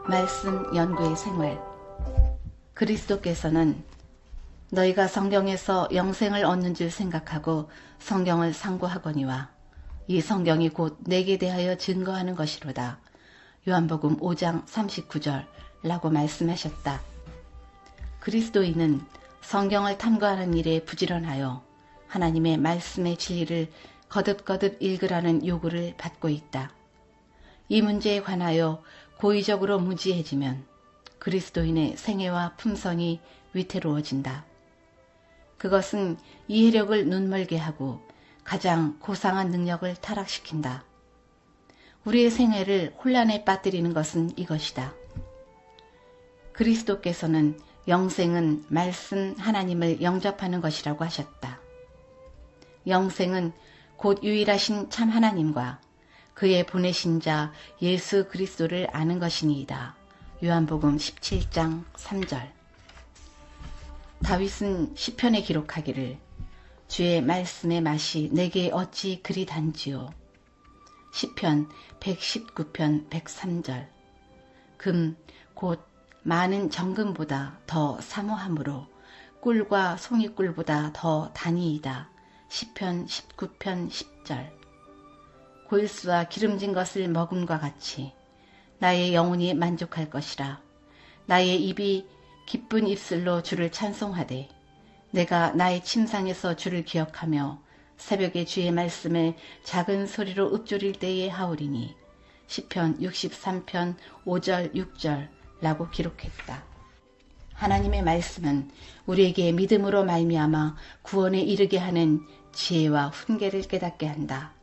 말씀 연구의 생활. 그리스도께서는 너희가 성경에서 영생을 얻는 줄 생각하고 성경을 상고하거니와 이 성경이 곧 내게 대하여 증거하는 것이로다. 요한복음 5장 39절 라고 말씀하셨다. 그리스도인은 성경을 탐구하는 일에 부지런하여 하나님의 말씀의 진리를 거듭거듭 읽으라는 요구를 받고 있다. 이 문제에 관하여 고의적으로 무지해지면 그리스도인의 생애와 품성이 위태로워진다. 그것은 이해력을 눈멀게 하고 가장 고상한 능력을 타락시킨다. 우리의 생애를 혼란에 빠뜨리는 것은 이것이다. 그리스도께서는 영생은 말씀 하나님을 영접하는 것이라고 하셨다. 영생은 곧 유일하신 참 하나님과 그의 보내신 자 예수 그리스도를 아는 것이니이다. 요한복음 17장 3절. 다윗은 시편에 기록하기를 주의 말씀의 맛이 내게 어찌 그리 단지요. 시편 119편 103절. 금 곧 많은 정금보다 더 사모함으로 꿀과 송이꿀보다 더 단이이다. 시편 19편 10절. 골수와 기름진 것을 먹음과 같이 나의 영혼이 만족할 것이라. 나의 입이 기쁜 입술로 주를 찬송하되 내가 나의 침상에서 주를 기억하며 새벽에 주의 말씀을 작은 소리로 읊조릴 때에 하오리니. 시편 63편 5절 6절 라고 기록했다. 하나님의 말씀은 우리에게 믿음으로 말미암아 구원에 이르게 하는 지혜와 훈계를 깨닫게 한다.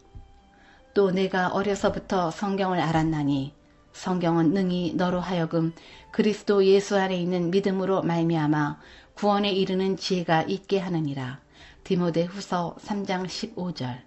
또 내가 어려서부터 성경을 알았나니 성경은 능히 너로 하여금 그리스도 예수 안에 있는 믿음으로 말미암아 구원에 이르는 지혜가 있게 하느니라. 디모데후서 3장 15절.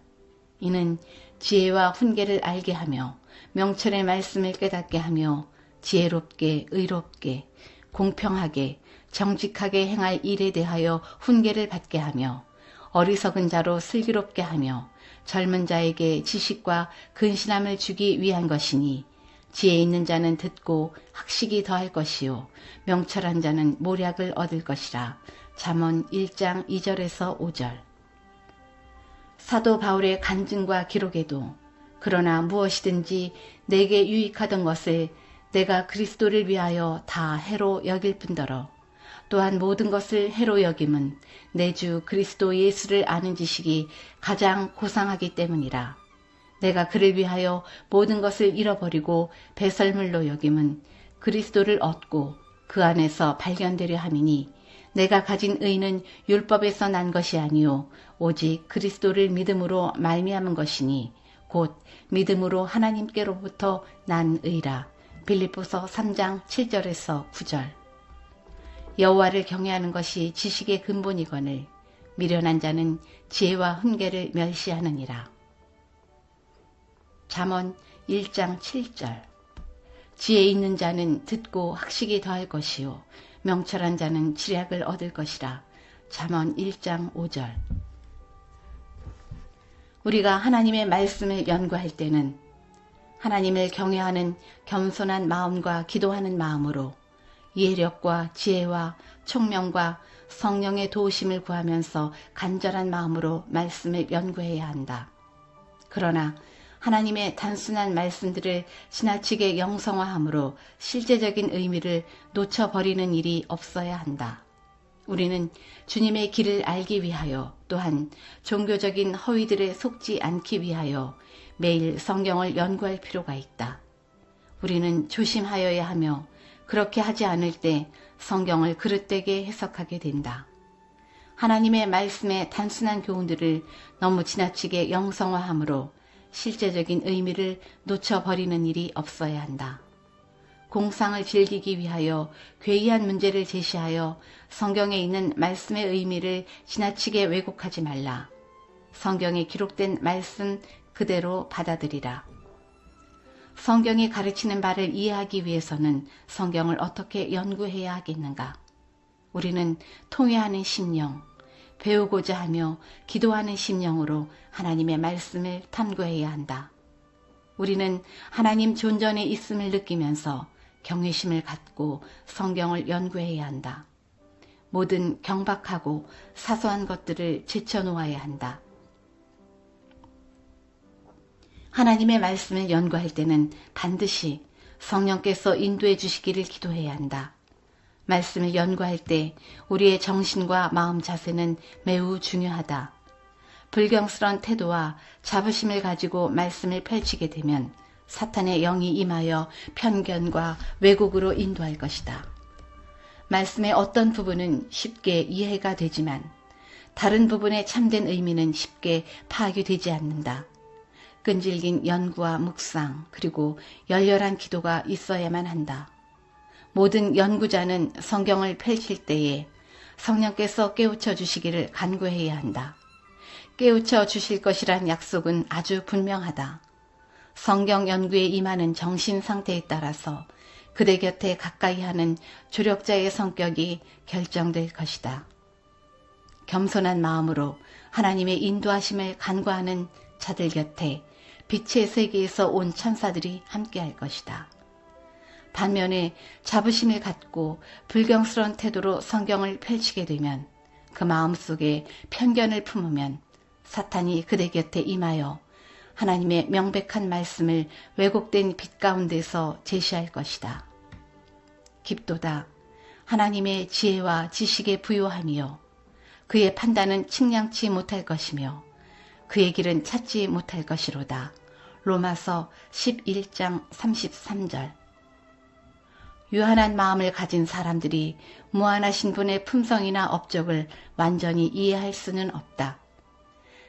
이는 지혜와 훈계를 알게 하며 명철의 말씀을 깨닫게 하며 지혜롭게 의롭게 공평하게 정직하게 행할 일에 대하여 훈계를 받게 하며 어리석은 자로 슬기롭게 하며 젊은 자에게 지식과 근신함을 주기 위한 것이니 지혜 있는 자는 듣고 학식이 더할 것이요 명철한 자는 모략을 얻을 것이라. 잠언 1장 2절에서 5절. 사도 바울의 간증과 기록에도 그러나 무엇이든지 내게 유익하던 것을 내가 그리스도를 위하여 다 해로 여길 뿐더러 또한 모든 것을 해로 여김은 내 주 그리스도 예수를 아는 지식이 가장 고상하기 때문이라. 내가 그를 위하여 모든 것을 잃어버리고 배설물로 여김은 그리스도를 얻고 그 안에서 발견되려 함이니 내가 가진 의는 율법에서 난 것이 아니요 오직 그리스도를 믿음으로 말미암은 것이니 곧 믿음으로 하나님께로부터 난 의라. 빌립보서 3장 7절에서 9절. 여호와를 경외하는 것이 지식의 근본이거늘 미련한 자는 지혜와 훈계를 멸시하느니라. 잠언 1장 7절. 지혜 있는 자는 듣고 학식이 더할 것이요 명철한 자는 지략을 얻을 것이라. 잠언 1장 5절. 우리가 하나님의 말씀을 연구할 때는 하나님을 경외하는 겸손한 마음과 기도하는 마음으로 이해력과 지혜와 총명과 성령의 도우심을 구하면서 간절한 마음으로 말씀을 연구해야 한다. 그러나 하나님의 단순한 말씀들을 지나치게 영성화함으로 실제적인 의미를 놓쳐버리는 일이 없어야 한다. 우리는 주님의 길을 알기 위하여 또한 종교적인 허위들에 속지 않기 위하여 매일 성경을 연구할 필요가 있다. 우리는 조심하여야 하며 그렇게 하지 않을 때 성경을 그릇되게 해석하게 된다. 하나님의 말씀의 단순한 교훈들을 너무 지나치게 영성화함으로 실제적인 의미를 놓쳐버리는 일이 없어야 한다. 공상을 즐기기 위하여 괴이한 문제를 제시하여 성경에 있는 말씀의 의미를 지나치게 왜곡하지 말라. 성경에 기록된 말씀 그대로 받아들이라. 성경이 가르치는 바를 이해하기 위해서는 성경을 어떻게 연구해야 하겠는가? 우리는 통회하는 심령, 배우고자 하며 기도하는 심령으로 하나님의 말씀을 탐구해야 한다. 우리는 하나님 존전에 있음을 느끼면서 경외심을 갖고 성경을 연구해야 한다. 모든 경박하고 사소한 것들을 제쳐놓아야 한다. 하나님의 말씀을 연구할 때는 반드시 성령께서 인도해 주시기를 기도해야 한다. 말씀을 연구할 때 우리의 정신과 마음 자세는 매우 중요하다. 불경스러운 태도와 자부심을 가지고 말씀을 펼치게 되면 사탄의 영이 임하여 편견과 왜곡으로 인도할 것이다. 말씀의 어떤 부분은 쉽게 이해가 되지만 다른 부분의 참된 의미는 쉽게 파악이 되지 않는다. 끈질긴 연구와 묵상 그리고 열렬한 기도가 있어야만 한다. 모든 연구자는 성경을 펼칠 때에 성령께서 깨우쳐 주시기를 간구해야 한다. 깨우쳐 주실 것이란 약속은 아주 분명하다. 성경 연구에 임하는 정신 상태에 따라서 그대 곁에 가까이 하는 조력자의 성격이 결정될 것이다. 겸손한 마음으로 하나님의 인도하심을 간구하는 자들 곁에 빛의 세계에서 온 천사들이 함께할 것이다. 반면에 자부심을 갖고 불경스러운 태도로 성경을 펼치게 되면 그 마음속에 편견을 품으면 사탄이 그대 곁에 임하여 하나님의 명백한 말씀을 왜곡된 빛 가운데서 제시할 것이다. 깊도다 하나님의 지혜와 지식에 부요하며 그의 판단은 측량치 못할 것이며 그의 길은 찾지 못할 것이로다. 로마서 11장 33절. 유한한 마음을 가진 사람들이 무한하신 분의 품성이나 업적을 완전히 이해할 수는 없다.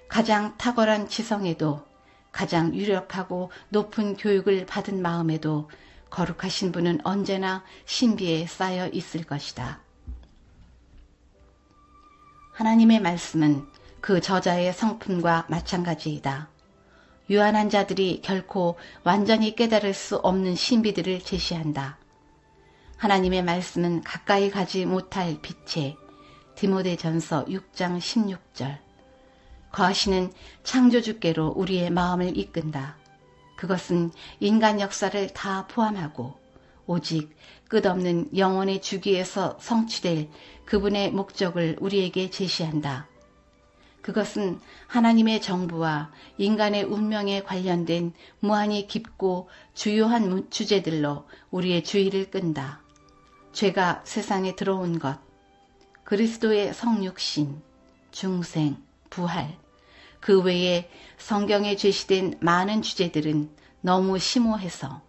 가장 탁월한 지성에도 가장 유력하고 높은 교육을 받은 마음에도 거룩하신 분은 언제나 신비에 쌓여 있을 것이다. 하나님의 말씀은 그 저자의 성품과 마찬가지이다. 유한한 자들이 결코 완전히 깨달을 수 없는 신비들을 제시한다. 하나님의 말씀은 가까이 가지 못할 빛에 디모데전서 6장 16절. 거하시는 창조주께로 우리의 마음을 이끈다. 그것은 인간 역사를 다 포함하고 오직 끝없는 영혼의 주기에서 성취될 그분의 목적을 우리에게 제시한다. 그것은 하나님의 정부와 인간의 운명에 관련된 무한히 깊고 주요한 주제들로 우리의 주의를 끈다. 죄가 세상에 들어온 것, 그리스도의 성육신, 중생, 부활, 그 외에 성경에 제시된 많은 주제들은 너무 심오해서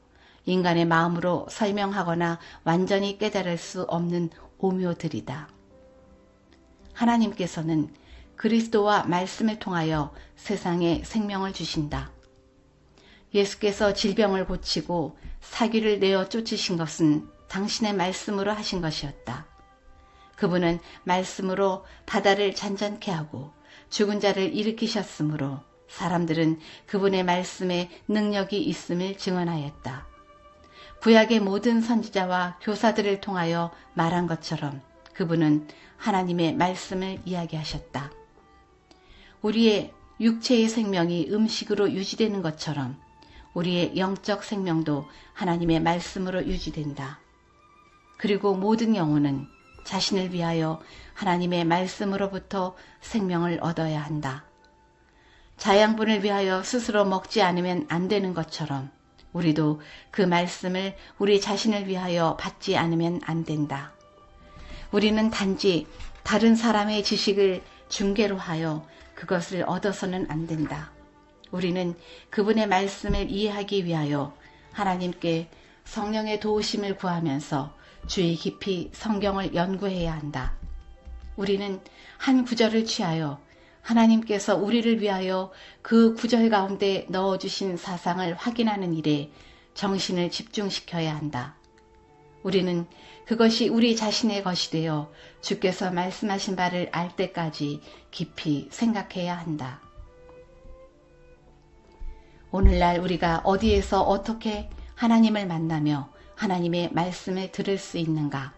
인간의 마음으로 설명하거나 완전히 깨달을 수 없는 오묘들이다. 하나님께서는 그리스도와 말씀을 통하여 세상에 생명을 주신다. 예수께서 질병을 고치고 사귀를 내어 쫓으신 것은 당신의 말씀으로 하신 것이었다. 그분은 말씀으로 바다를 잔잔케 하고 죽은 자를 일으키셨으므로 사람들은 그분의 말씀에 능력이 있음을 증언하였다. 구약의 모든 선지자와 교사들을 통하여 말한 것처럼 그분은 하나님의 말씀을 이야기하셨다. 우리의 육체의 생명이 음식으로 유지되는 것처럼 우리의 영적 생명도 하나님의 말씀으로 유지된다. 그리고 모든 영혼은 자신을 위하여 하나님의 말씀으로부터 생명을 얻어야 한다. 자양분을 위하여 스스로 먹지 않으면 안 되는 것처럼 우리도 그 말씀을 우리 자신을 위하여 받지 않으면 안 된다. 우리는 단지 다른 사람의 지식을 중개로 하여 그것을 얻어서는 안 된다. 우리는 그분의 말씀을 이해하기 위하여 하나님께 성령의 도우심을 구하면서 주의 깊이 성경을 연구해야 한다. 우리는 한 구절을 취하여 하나님께서 우리를 위하여 그 구절 가운데 넣어주신 사상을 확인하는 일에 정신을 집중시켜야 한다. 우리는 그것이 우리 자신의 것이 되어 주께서 말씀하신 바를 알 때까지 깊이 생각해야 한다. 오늘날 우리가 어디에서 어떻게 하나님을 만나며 하나님의 말씀을 들을 수 있는가?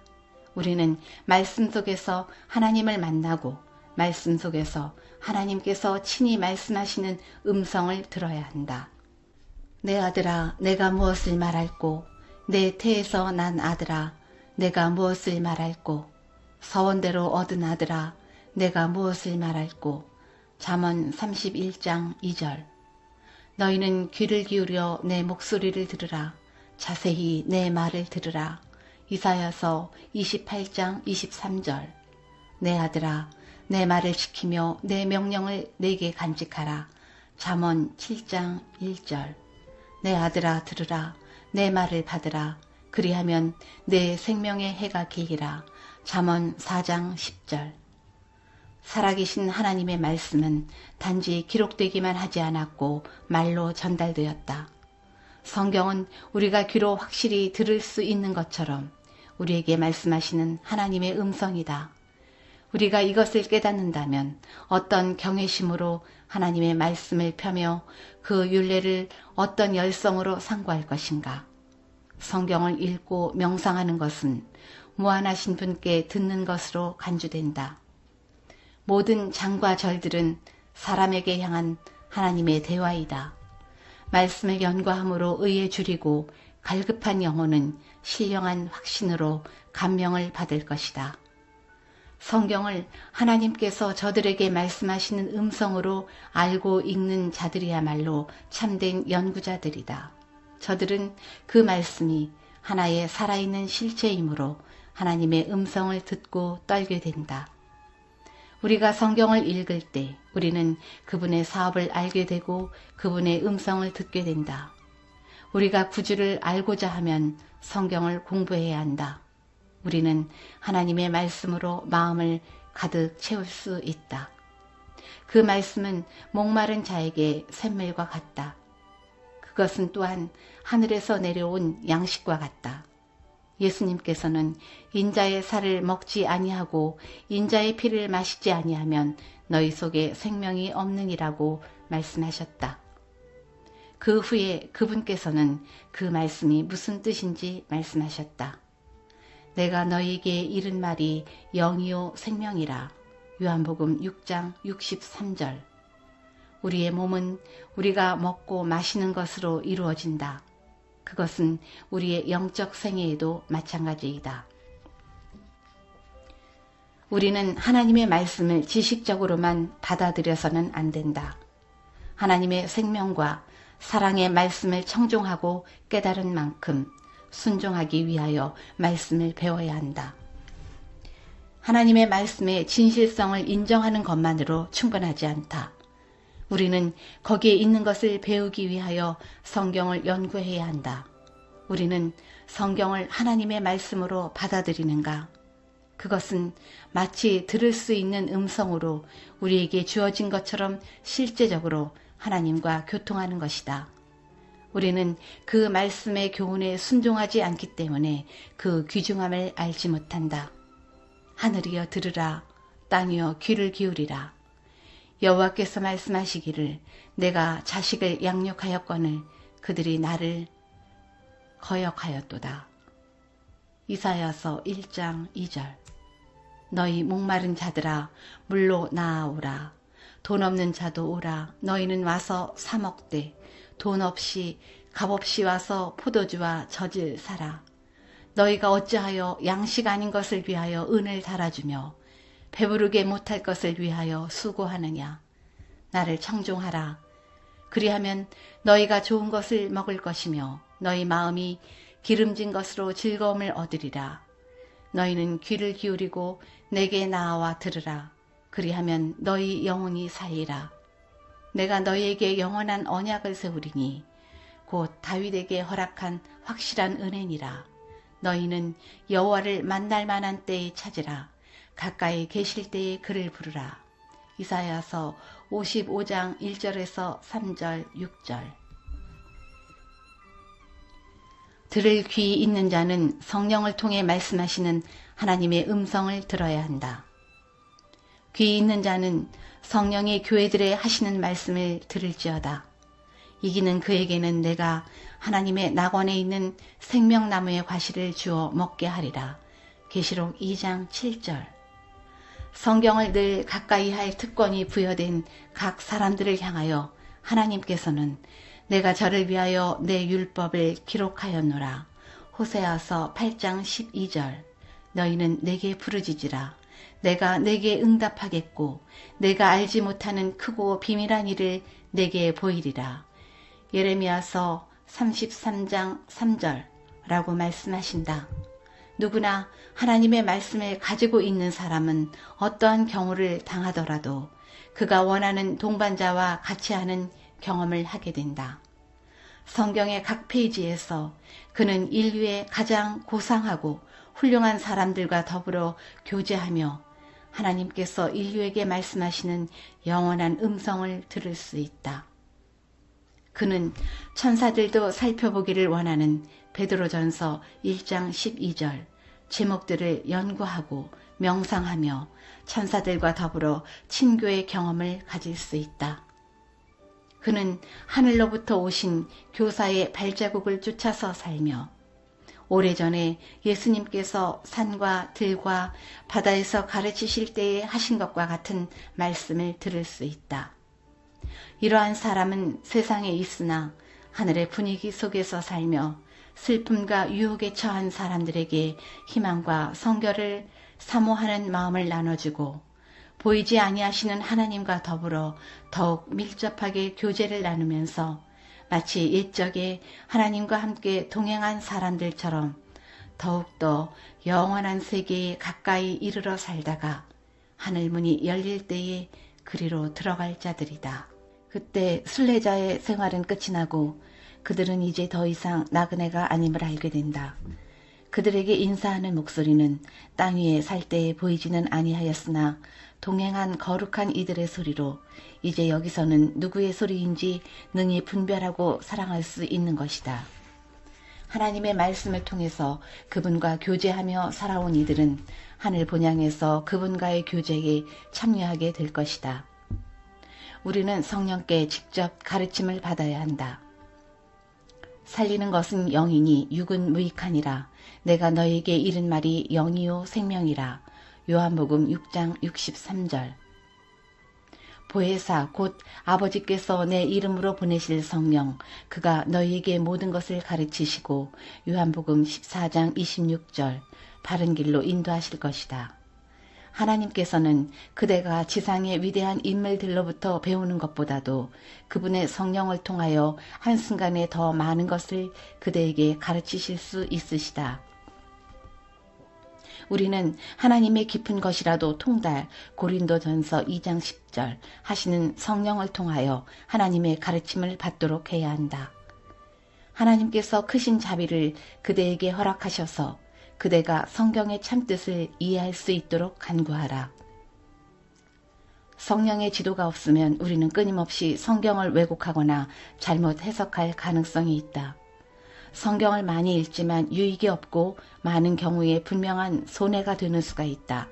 우리는 말씀 속에서 하나님을 만나고 말씀 속에서 하나님께서 친히 말씀하시는 음성을 들어야 한다. 내 아들아, 내가 무엇을 말할꼬? 내 태에서 난 아들아, 내가 무엇을 말할꼬? 서원대로 얻은 아들아, 내가 무엇을 말할꼬? 잠언 31장 2절. 너희는 귀를 기울여 내 목소리를 들으라. 자세히 내 말을 들으라. 이사야서 28장 23절. 내 아들아, 내 말을 지키며 내 명령을 내게 간직하라. 잠언 7장 1절. 내 아들아 들으라. 내 말을 받으라. 그리하면 내 생명의 해가 길리라. 잠언 4장 10절. 살아계신 하나님의 말씀은 단지 기록되기만 하지 않았고 말로 전달되었다. 성경은 우리가 귀로 확실히 들을 수 있는 것처럼 우리에게 말씀하시는 하나님의 음성이다. 우리가 이것을 깨닫는다면 어떤 경외심으로 하나님의 말씀을 펴며 그 율례를 어떤 열성으로 상고할 것인가. 성경을 읽고 명상하는 것은 무한하신 분께 듣는 것으로 간주된다. 모든 장과 절들은 사람에게 향한 하나님의 대화이다. 말씀을 연구함으로 의에 줄이고 갈급한 영혼은 신령한 확신으로 감명을 받을 것이다. 성경을 하나님께서 저들에게 말씀하시는 음성으로 알고 읽는 자들이야말로 참된 연구자들이다. 저들은 그 말씀이 하나의 살아있는 실체이므로 하나님의 음성을 듣고 떨게 된다. 우리가 성경을 읽을 때 우리는 그분의 사업을 알게 되고 그분의 음성을 듣게 된다. 우리가 구주를 알고자 하면 성경을 공부해야 한다. 우리는 하나님의 말씀으로 마음을 가득 채울 수 있다. 그 말씀은 목마른 자에게 샘물과 같다. 그것은 또한 하늘에서 내려온 양식과 같다. 예수님께서는 인자의 살을 먹지 아니하고 인자의 피를 마시지 아니하면 너희 속에 생명이 없느니라고 말씀하셨다. 그 후에 그분께서는 그 말씀이 무슨 뜻인지 말씀하셨다. 내가 너희에게 이른 말이 영이요 생명이라. 요한복음 6장 63절. 우리의 몸은 우리가 먹고 마시는 것으로 이루어진다. 그것은 우리의 영적 생애에도 마찬가지이다. 우리는 하나님의 말씀을 지식적으로만 받아들여서는 안 된다. 하나님의 생명과 사랑의 말씀을 청종하고 깨달은 만큼 순종하기 위하여 말씀을 배워야 한다. 하나님의 말씀의 진실성을 인정하는 것만으로 충분하지 않다. 우리는 거기에 있는 것을 배우기 위하여 성경을 연구해야 한다. 우리는 성경을 하나님의 말씀으로 받아들이는가? 그것은 마치 들을 수 있는 음성으로 우리에게 주어진 것처럼 실제적으로 하나님과 교통하는 것이다. 우리는 그 말씀의 교훈에 순종하지 않기 때문에 그 귀중함을 알지 못한다. 하늘이여 들으라, 땅이여 귀를 기울이라. 여호와께서 말씀하시기를 내가 자식을 양육하였거늘 그들이 나를 거역하였도다. 이사야서 1장 2절. 너희 목마른 자들아 물로 나아오라. 돈 없는 자도 오라. 너희는 와서 사 먹되 돈 없이 값없이 와서 포도주와 젖을 사라. 너희가 어찌하여 양식 아닌 것을 위하여 은을 달아주며 배부르게 못할 것을 위하여 수고하느냐. 나를 청종하라. 그리하면 너희가 좋은 것을 먹을 것이며 너희 마음이 기름진 것으로 즐거움을 얻으리라. 너희는 귀를 기울이고 내게 나아와 들으라. 그리하면 너희 영혼이 살리라. 내가 너희에게 영원한 언약을 세우리니 곧 다윗에게 허락한 확실한 은혜니라. 너희는 여호와를 만날 만한 때에 찾으라. 가까이 계실 때에 그를 부르라. 이사야서 55장 1절에서 3절 6절. 들을 귀 있는 자는 성령을 통해 말씀하시는 하나님의 음성을 들어야 한다. 귀 있는 자는 성령이 교회들에 하시는 말씀을 들을지어다. 이기는 그에게는 내가 하나님의 낙원에 있는 생명나무의 과실을 주어 먹게 하리라. 계시록 2장 7절. 성경을 늘 가까이 할 특권이 부여된 각 사람들을 향하여 하나님께서는 내가 저를 위하여 내 율법을 기록하였노라. 호세아서 8장 12절 너희는 내게 부르짖으라. 내가 내게 응답하겠고 내가 알지 못하는 크고 비밀한 일을 내게 보이리라. 예레미야서 33장 3절 라고 말씀하신다. 누구나 하나님의 말씀을 가지고 있는 사람은 어떠한 경우를 당하더라도 그가 원하는 동반자와 같이 하는 경험을 하게 된다. 성경의 각 페이지에서 그는 인류의 가장 고상하고 훌륭한 사람들과 더불어 교제하며 하나님께서 인류에게 말씀하시는 영원한 음성을 들을 수 있다. 그는 천사들도 살펴보기를 원하는 베드로전서 1장 12절 제목들을 연구하고 명상하며 천사들과 더불어 친교의 경험을 가질 수 있다. 그는 하늘로부터 오신 교사의 발자국을 쫓아서 살며 오래전에 예수님께서 산과 들과 바다에서 가르치실 때에 하신 것과 같은 말씀을 들을 수 있다. 이러한 사람은 세상에 있으나 하늘의 분위기 속에서 살며 슬픔과 유혹에 처한 사람들에게 희망과 성결을 사모하는 마음을 나눠주고 보이지 아니하시는 하나님과 더불어 더욱 밀접하게 교제를 나누면서 마치 옛적에 하나님과 함께 동행한 사람들처럼 더욱더 영원한 세계에 가까이 이르러 살다가 하늘문이 열릴 때에 그리로 들어갈 자들이다. 그때 순례자의 생활은 끝이 나고 그들은 이제 더 이상 나그네가 아님을 알게 된다. 그들에게 인사하는 목소리는 땅 위에 살 때에 보이지는 아니하였으나 동행한 거룩한 이들의 소리로 이제 여기서는 누구의 소리인지 능히 분별하고 사랑할 수 있는 것이다. 하나님의 말씀을 통해서 그분과 교제하며 살아온 이들은 하늘 본향에서 그분과의 교제에 참여하게 될 것이다. 우리는 성령께 직접 가르침을 받아야 한다. 살리는 것은 영이니 육은 무익하니라. 내가 너에게 이른 말이 영이요 생명이라. 요한복음 6장 63절. 보혜사 곧 아버지께서 내 이름으로 보내실 성령 그가 너희에게 모든 것을 가르치시고 요한복음 14장 26절 바른 길로 인도하실 것이다. 하나님께서는 그대가 지상의 위대한 인물들로부터 배우는 것보다도 그분의 성령을 통하여 한순간에 더 많은 것을 그대에게 가르치실 수 있으시다. 우리는 하나님의 깊은 것이라도 통달 고린도전서 2장 10절 하시는 성령을 통하여 하나님의 가르침을 받도록 해야 한다. 하나님께서 크신 자비를 그대에게 허락하셔서 그대가 성경의 참뜻을 이해할 수 있도록 간구하라. 성령의 지도가 없으면 우리는 끊임없이 성경을 왜곡하거나 잘못 해석할 가능성이 있다. 성경을 많이 읽지만 유익이 없고 많은 경우에 분명한 손해가 되는 수가 있다.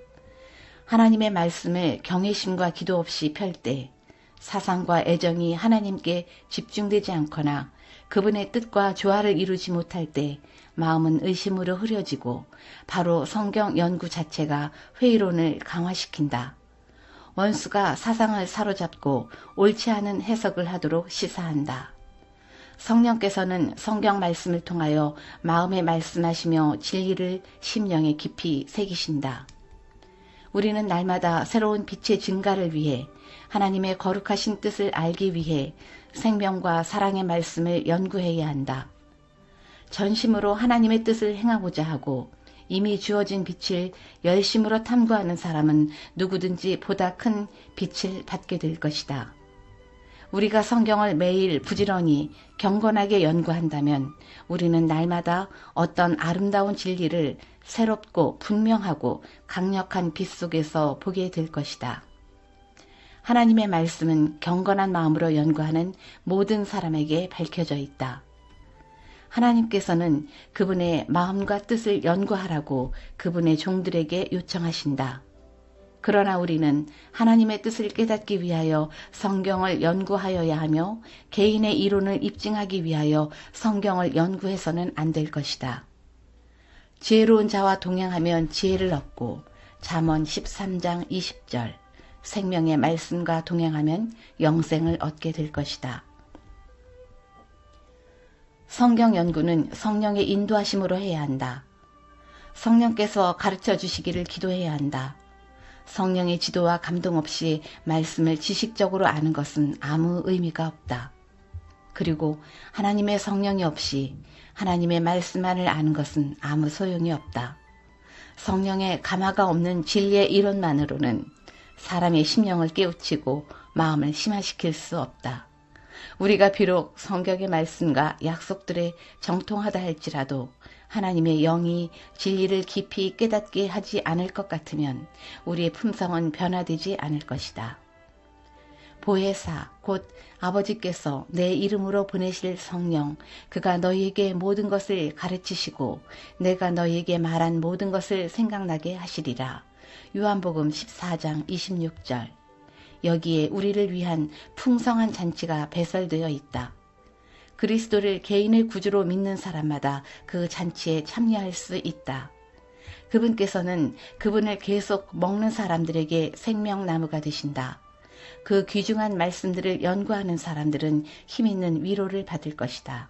하나님의 말씀을 경외심과 기도 없이 펼 때 사상과 애정이 하나님께 집중되지 않거나 그분의 뜻과 조화를 이루지 못할 때 마음은 의심으로 흐려지고 바로 성경 연구 자체가 회의론을 강화시킨다. 원수가 사상을 사로잡고 옳지 않은 해석을 하도록 시사한다. 성령께서는 성경 말씀을 통하여 마음에 말씀하시며 진리를 심령에 깊이 새기신다. 우리는 날마다 새로운 빛의 증가를 위해 하나님의 거룩하신 뜻을 알기 위해 생명과 사랑의 말씀을 연구해야 한다. 전심으로 하나님의 뜻을 행하고자 하고 이미 주어진 빛을 열심으로 탐구하는 사람은 누구든지 보다 큰 빛을 받게 될 것이다. 우리가 성경을 매일 부지런히 경건하게 연구한다면 우리는 날마다 어떤 아름다운 진리를 새롭고 분명하고 강력한 빛 속에서 보게 될 것이다. 하나님의 말씀은 경건한 마음으로 연구하는 모든 사람에게 밝혀져 있다. 하나님께서는 그분의 마음과 뜻을 연구하라고 그분의 종들에게 요청하신다. 그러나 우리는 하나님의 뜻을 깨닫기 위하여 성경을 연구하여야 하며 개인의 이론을 입증하기 위하여 성경을 연구해서는 안 될 것이다. 지혜로운 자와 동행하면 지혜를 얻고 잠언 13장 20절 생명의 말씀과 동행하면 영생을 얻게 될 것이다. 성경 연구는 성령의 인도하심으로 해야 한다. 성령께서 가르쳐 주시기를 기도해야 한다. 성령의 지도와 감동 없이 말씀을 지식적으로 아는 것은 아무 의미가 없다. 그리고 하나님의 성령이 없이 하나님의 말씀만을 아는 것은 아무 소용이 없다. 성령의 감화가 없는 진리의 이론만으로는 사람의 심령을 깨우치고 마음을 심화시킬 수 없다. 우리가 비록 성경의 말씀과 약속들에 정통하다 할지라도 하나님의 영이 진리를 깊이 깨닫게 하지 않을 것 같으면 우리의 품성은 변화되지 않을 것이다. 보혜사 곧 아버지께서 내 이름으로 보내실 성령, 그가 너희에게 모든 것을 가르치시고 내가 너희에게 말한 모든 것을 생각나게 하시리라. 요한복음 14장 26절. 여기에 우리를 위한 풍성한 잔치가 배설되어 있다. 그리스도를 개인의 구주로 믿는 사람마다 그 잔치에 참여할 수 있다. 그분께서는 그분을 계속 먹는 사람들에게 생명나무가 되신다. 그 귀중한 말씀들을 연구하는 사람들은 힘있는 위로를 받을 것이다.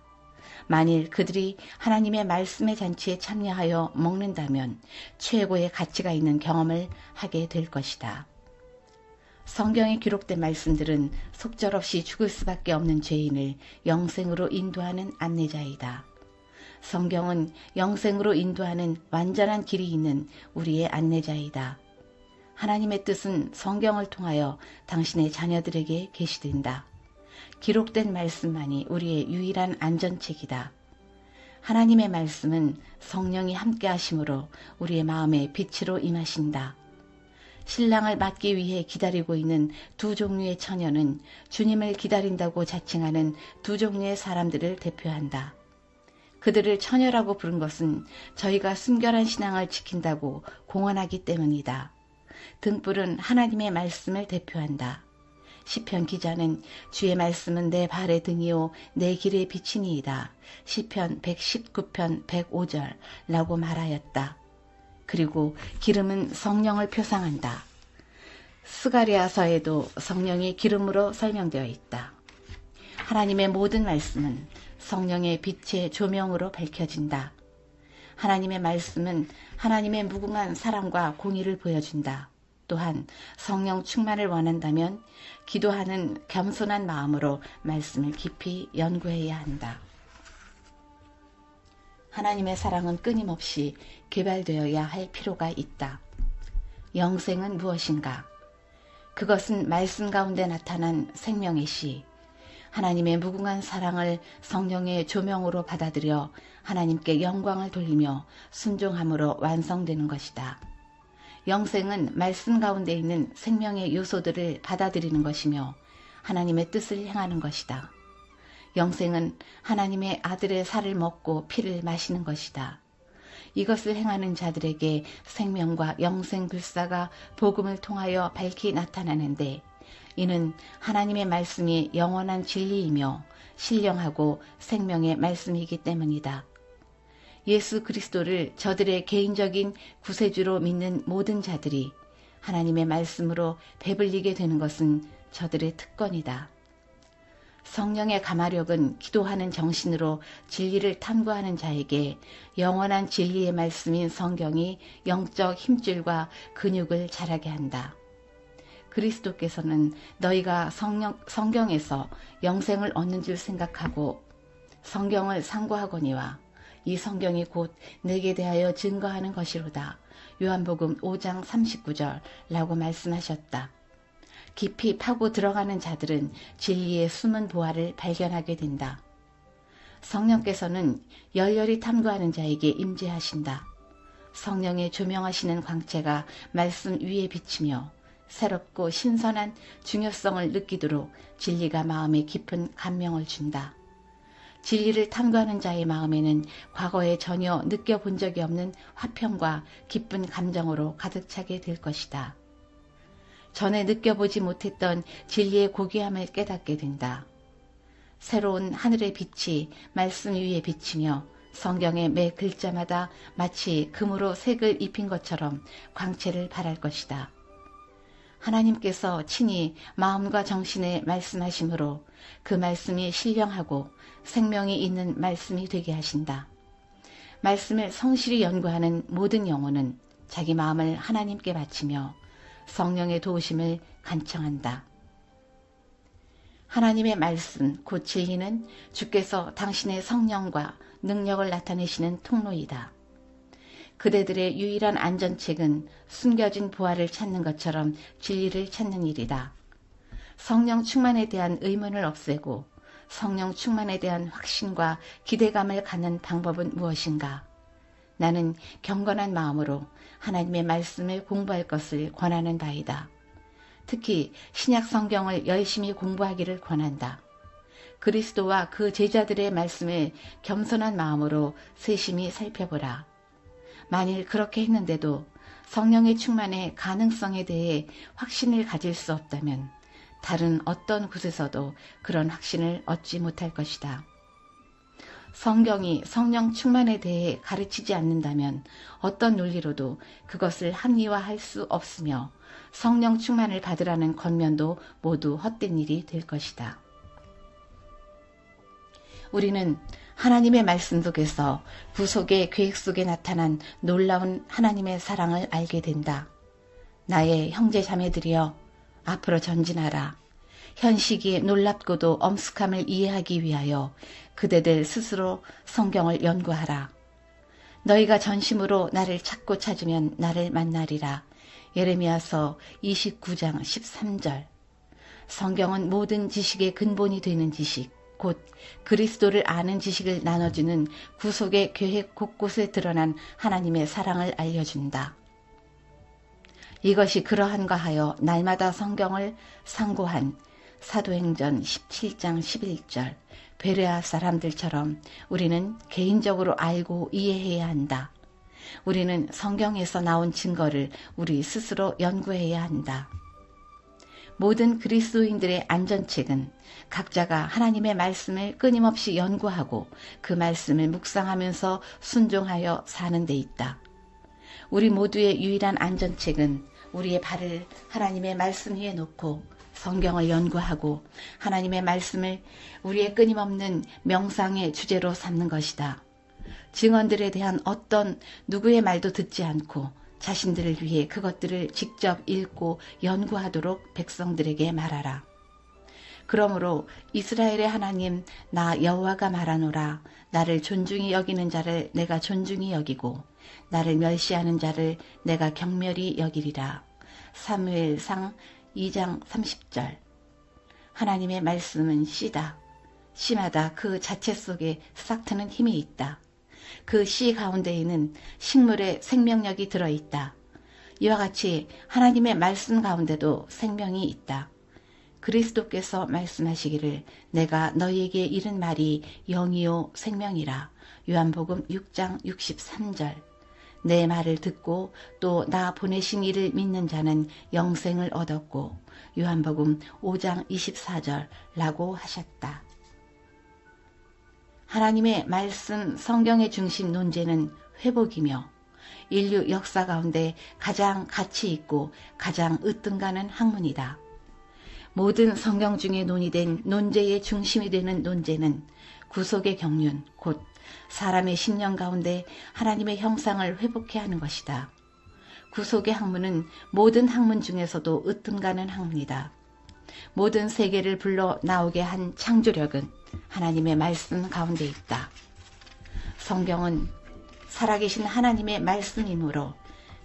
만일 그들이 하나님의 말씀의 잔치에 참여하여 먹는다면 최고의 가치가 있는 경험을 하게 될 것이다. 성경에 기록된 말씀들은 속절없이 죽을 수밖에 없는 죄인을 영생으로 인도하는 안내자이다. 성경은 영생으로 인도하는 완전한 길이 있는 우리의 안내자이다. 하나님의 뜻은 성경을 통하여 당신의 자녀들에게 계시된다. 기록된 말씀만이 우리의 유일한 안전책이다. 하나님의 말씀은 성령이 함께 하심으로 우리의 마음에 빛으로 임하신다. 신랑을 맞기 위해 기다리고 있는 두 종류의 처녀는 주님을 기다린다고 자칭하는 두 종류의 사람들을 대표한다. 그들을 처녀라고 부른 것은 저희가 순결한 신앙을 지킨다고 공언하기 때문이다. 등불은 하나님의 말씀을 대표한다. 시편 기자는 주의 말씀은 내 발의 등이요 내 길의 빛이니이다. 시편 119편 105절 라고 말하였다. 그리고 기름은 성령을 표상한다. 스가랴서에도 성령이 기름으로 설명되어 있다. 하나님의 모든 말씀은 성령의 빛의 조명으로 밝혀진다. 하나님의 말씀은 하나님의 무궁한 사랑과 공의를 보여준다. 또한 성령 충만을 원한다면 기도하는 겸손한 마음으로 말씀을 깊이 연구해야 한다. 하나님의 사랑은 끊임없이 개발되어야 할 필요가 있다. 영생은 무엇인가? 그것은 말씀 가운데 나타난 생명의 시, 하나님의 무궁한 사랑을 성령의 조명으로 받아들여 하나님께 영광을 돌리며 순종함으로 완성되는 것이다. 영생은 말씀 가운데 있는 생명의 요소들을 받아들이는 것이며 하나님의 뜻을 행하는 것이다. 영생은 하나님의 아들의 살을 먹고 피를 마시는 것이다. 이것을 행하는 자들에게 생명과 영생 불사가 복음을 통하여 밝히 나타나는데 이는 하나님의 말씀이 영원한 진리이며 신령하고 생명의 말씀이기 때문이다. 예수 그리스도를 저들의 개인적인 구세주로 믿는 모든 자들이 하나님의 말씀으로 배불리게 되는 것은 저들의 특권이다. 성령의 감화력은 기도하는 정신으로 진리를 탐구하는 자에게 영원한 진리의 말씀인 성경이 영적 힘줄과 근육을 자라게 한다. 그리스도께서는 너희가 성경에서 영생을 얻는 줄 생각하고 성경을 상고하거니와 이 성경이 곧 내게 대하여 증거하는 것이로다. 요한복음 5장 39절 라고 말씀하셨다. 깊이 파고 들어가는 자들은 진리의 숨은 보화를 발견하게 된다. 성령께서는 열렬히 탐구하는 자에게 임재하신다. 성령의 조명하시는 광채가 말씀 위에 비치며 새롭고 신선한 중요성을 느끼도록 진리가 마음에 깊은 감명을 준다. 진리를 탐구하는 자의 마음에는 과거에 전혀 느껴본 적이 없는 화평과 기쁜 감정으로 가득 차게 될 것이다. 전에 느껴보지 못했던 진리의 고귀함을 깨닫게 된다. 새로운 하늘의 빛이 말씀 위에 비치며 성경의 매 글자마다 마치 금으로 색을 입힌 것처럼 광채를 발할 것이다. 하나님께서 친히 마음과 정신에 말씀하심으로 그 말씀이 신령하고 생명이 있는 말씀이 되게 하신다. 말씀을 성실히 연구하는 모든 영혼은 자기 마음을 하나님께 바치며 성령의 도우심을 간청한다. 하나님의 말씀, 곧 진리는 주께서 당신의 성령과 능력을 나타내시는 통로이다. 그대들의 유일한 안전책은 숨겨진 부활을 찾는 것처럼 진리를 찾는 일이다. 성령 충만에 대한 의문을 없애고 성령 충만에 대한 확신과 기대감을 갖는 방법은 무엇인가? 나는 경건한 마음으로 하나님의 말씀을 공부할 것을 권하는 바이다. 특히 신약 성경을 열심히 공부하기를 권한다. 그리스도와 그 제자들의 말씀을 겸손한 마음으로 세심히 살펴보라. 만일 그렇게 했는데도 성령의 충만의 가능성에 대해 확신을 가질 수 없다면 다른 어떤 곳에서도 그런 확신을 얻지 못할 것이다. 성경이 성령 충만에 대해 가르치지 않는다면 어떤 논리로도 그것을 합리화할 수 없으며 성령 충만을 받으라는 권면도 모두 헛된 일이 될 것이다. 우리는 하나님의 말씀 속에서 구속의 계획 속에 나타난 놀라운 하나님의 사랑을 알게 된다. 나의 형제 자매들이여 앞으로 전진하라. 현 시기에 놀랍고도 엄숙함을 이해하기 위하여 그대들 스스로 성경을 연구하라. 너희가 전심으로 나를 찾고 찾으면 나를 만나리라. 예레미야서 29장 13절. 성경은 모든 지식의 근본이 되는 지식, 곧 그리스도를 아는 지식을 나눠주는 구속의 계획 곳곳에 드러난 하나님의 사랑을 알려준다. 이것이 그러한가 하여 날마다 성경을 상고한 사도행전 17장 11절 베레아 사람들처럼 우리는 개인적으로 알고 이해해야 한다. 우리는 성경에서 나온 증거를 우리 스스로 연구해야 한다. 모든 그리스도인들의 안전책은 각자가 하나님의 말씀을 끊임없이 연구하고 그 말씀을 묵상하면서 순종하여 사는 데 있다. 우리 모두의 유일한 안전책은 우리의 발을 하나님의 말씀 위에 놓고 성경을 연구하고 하나님의 말씀을 우리의 끊임없는 명상의 주제로 삼는 것이다. 증언들에 대한 어떤 누구의 말도 듣지 않고 자신들을 위해 그것들을 직접 읽고 연구하도록 백성들에게 말하라. 그러므로 이스라엘의 하나님 나 여호와가 말하노라. 나를 존중히 여기는 자를 내가 존중히 여기고 나를 멸시하는 자를 내가 경멸히 여기리라. 사무엘상 2장 30절. 하나님의 말씀은 씨다. 씨마다 그 자체 속에 싹트는 힘이 있다. 그 씨 가운데에는 식물의 생명력이 들어있다. 이와 같이 하나님의 말씀 가운데도 생명이 있다. 그리스도께서 말씀하시기를 내가 너희에게 이른 말이 영이요 생명이라. 요한복음 6장 63절. 내 말을 듣고 또 나 보내신 이를 믿는 자는 영생을 얻었고 요한복음 5장 24절라고 하셨다. 하나님의 말씀 성경의 중심 논제는 회복이며 인류 역사 가운데 가장 가치 있고 가장 으뜸가는 학문이다. 모든 성경 중에 논의된 논제의 중심이 되는 논제는 구속의 경륜, 곧 사람의 심령 가운데 하나님의 형상을 회복해 하는 것이다. 구속의 학문은 모든 학문 중에서도 으뜸가는 학문이다. 모든 세계를 불러 나오게 한 창조력은 하나님의 말씀 가운데 있다. 성경은 살아계신 하나님의 말씀이므로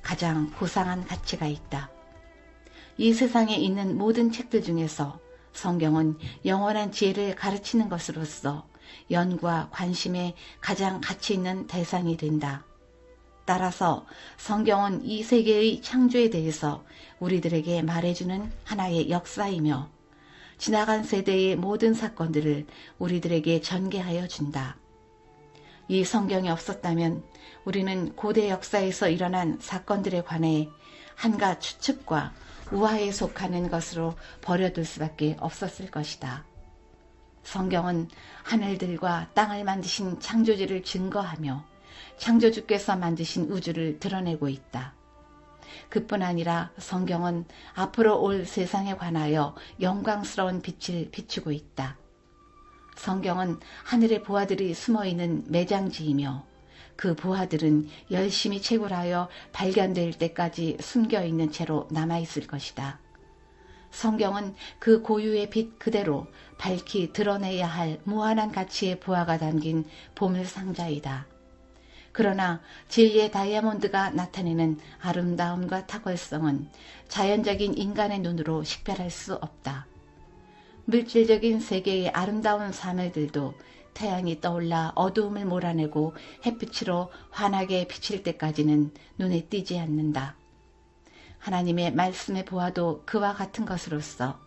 가장 고상한 가치가 있다. 이 세상에 있는 모든 책들 중에서 성경은 영원한 지혜를 가르치는 것으로서 연구와 관심에 가장 가치 있는 대상이 된다. 따라서 성경은 이 세계의 창조에 대해서 우리들에게 말해주는 하나의 역사이며 지나간 세대의 모든 사건들을 우리들에게 전개하여 준다. 이 성경이 없었다면 우리는 고대 역사에서 일어난 사건들에 관해 한갓 추측과 우화에 속하는 것으로 버려둘 수밖에 없었을 것이다. 성경은 하늘들과 땅을 만드신 창조주를 증거하며 창조주께서 만드신 우주를 드러내고 있다. 그뿐 아니라 성경은 앞으로 올 세상에 관하여 영광스러운 빛을 비추고 있다. 성경은 하늘의 보화들이 숨어있는 매장지이며 그 보화들은 열심히 채굴하여 발견될 때까지 숨겨있는 채로 남아있을 것이다. 성경은 그 고유의 빛 그대로 밝히 드러내야 할 무한한 가치의 보화가 담긴 보물상자이다. 그러나 진리의 다이아몬드가 나타내는 아름다움과 탁월성은 자연적인 인간의 눈으로 식별할 수 없다. 물질적인 세계의 아름다운 사물들도 태양이 떠올라 어두움을 몰아내고 햇빛으로 환하게 비칠 때까지는 눈에 띄지 않는다. 하나님의 말씀의 보화도 그와 같은 것으로서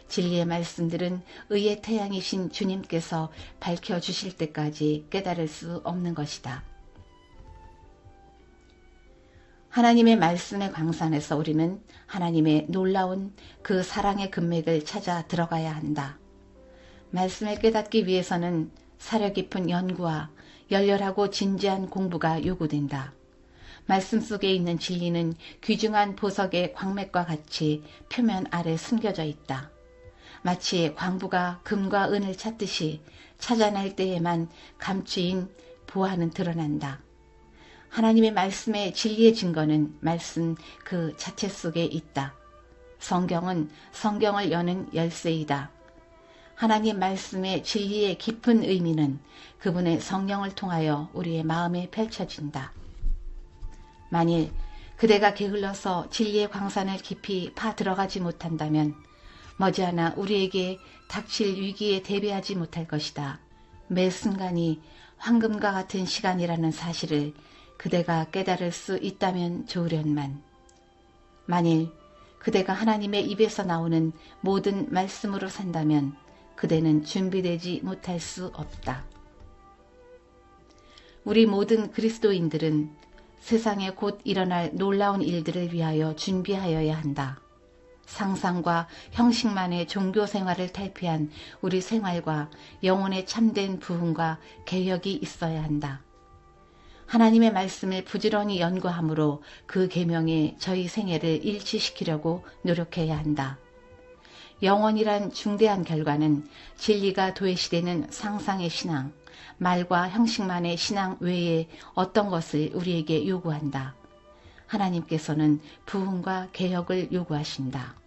진리의 말씀들은 의의 태양이신 주님께서 밝혀주실 때까지 깨달을 수 없는 것이다. 하나님의 말씀의 광산에서 우리는 하나님의 놀라운 그 사랑의 금맥을 찾아 들어가야 한다. 말씀을 깨닫기 위해서는 사려 깊은 연구와 열렬하고 진지한 공부가 요구된다. 말씀 속에 있는 진리는 귀중한 보석의 광맥과 같이 표면 아래 숨겨져 있다. 마치 광부가 금과 은을 찾듯이 찾아낼 때에만 감추인 보화는 드러난다. 하나님의 말씀의 진리의 증거는 말씀 그 자체 속에 있다. 성경은 성경을 여는 열쇠이다. 하나님 말씀의 진리의 깊은 의미는 그분의 성령을 통하여 우리의 마음에 펼쳐진다. 만일 그대가 게을러서 진리의 광산을 깊이 파 들어가지 못한다면 머지않아 우리에게 닥칠 위기에 대비하지 못할 것이다. 매 순간이 황금과 같은 시간이라는 사실을 그대가 깨달을 수 있다면 좋으련만, 만일 그대가 하나님의 입에서 나오는 모든 말씀으로 산다면 그대는 준비되지 못할 수 없다. 우리 모든 그리스도인들은 세상에 곧 일어날 놀라운 일들을 위하여 준비하여야 한다. 상상과 형식만의 종교 생활을 탈피한 우리 생활과 영혼의 참된 부흥과 개혁이 있어야 한다. 하나님의 말씀을 부지런히 연구함으로 그 계명에 저희 생애를 일치시키려고 노력해야 한다. 영원이란 중대한 결과는 진리가 도외시되는 상상의 신앙, 말과 형식만의 신앙 외에 어떤 것을 우리에게 요구한다. 하나님께서는 부흥과 개혁을 요구하신다.